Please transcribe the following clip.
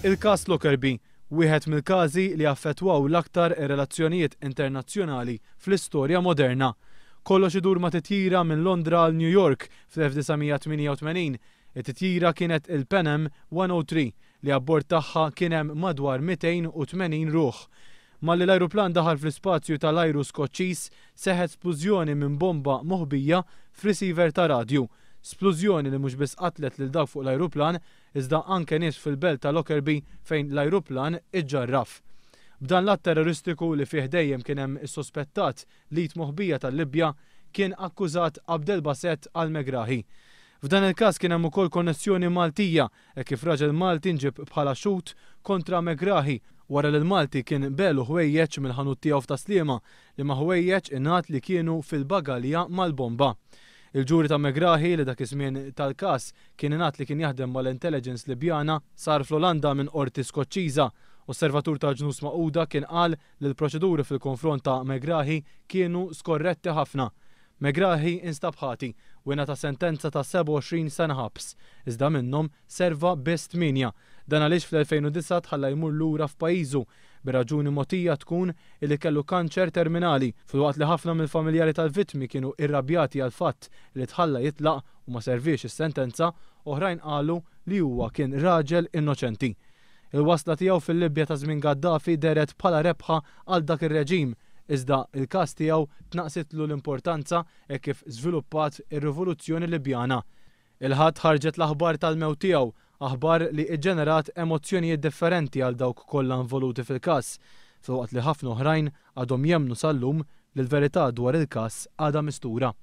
Il-każ Lockerbie, wieħed mill-każi li affettwaw l-aktar ir-relazzjonijiet internazzjonali fl-istorja moderna. Kollox idur ma' titjira minn Londra għal New York fl-1988. It-titjira kienet il-Pan Am 103 li abbord tagħha kien hemm madwar 280 ruħ. Malli l-ajruplan daħal fl-ispazju tal-ajru Skoċċiż seħħet splużjoni minn bomba moħbija f'receiver ta' radju. Splużjoni li mhux biss qatlet lil dawk fuq l-ajruplan, iżda anke nies fil-belt ta' Lockerbie fejn l-ajruplan iġġarraf. B'dan l-att terroristiku li fih dejjem kien hemm is-sospettat li moħbija tal-Libja kien akkużat Abdel Basset al-Megrahi. F'dan il-każ kien hemm ukoll konnessjoni Maltija kif raġel Malti nġib bħala xut kontra Megrahi wara li l-Malti kien belu ħwejjeġ mill-ħanut tiegħu f'Taslima li ma' ħwejjeġ ingħat li kienu fil-bagalja mal-bomba. Il-ġuri ta' Megrahi li dak iż-żmien tal-każ kien ingħat li kien jaħdem mal-intelligence Libjana sar fl-Olanda minn qorti Skoċċiża. Osservatur ta' ġnus Magħquda kien qal li l-proċeduri fil-konfront ta' Megrahi kienu skorretti ħafna. Megrahi instab ħati u ingħata sentenza ta' 27 sena ħabs, iżda minnhom serva biss 8. Dan għaliex fl-2009 tħalla jmur lura f'pajjiżu b'raġuni mogħtija tkun li kellu kanċer terminali, filwaqt li ħafna mill-familjari tal-vittmi kienu irrabjati għal fatt li tħalla jitlaq u ma servix is-sentenza, oħrajn qalu li huwa kien raġel innoċenti. Il-wasla tiegħu fil-Libja ta' żmien Gaddafi deret bħala rebħa għal dak ir-reġim, iżda il-każ tiegħu tnaqsitlu l-importanza kif żviluppat ir-Rivoluzzjoni Libjana. Il-ħadd ħarġet l-aħbar tal-mewt tiegħu, aħbar li ġġenerat emozzjonijiet differenti għal dawk kollha involuti fil-każ, filwaqt li ħafna oħrajn għadhom jemmnu sal-lum li l-verità dwar il-każ għadha mistura.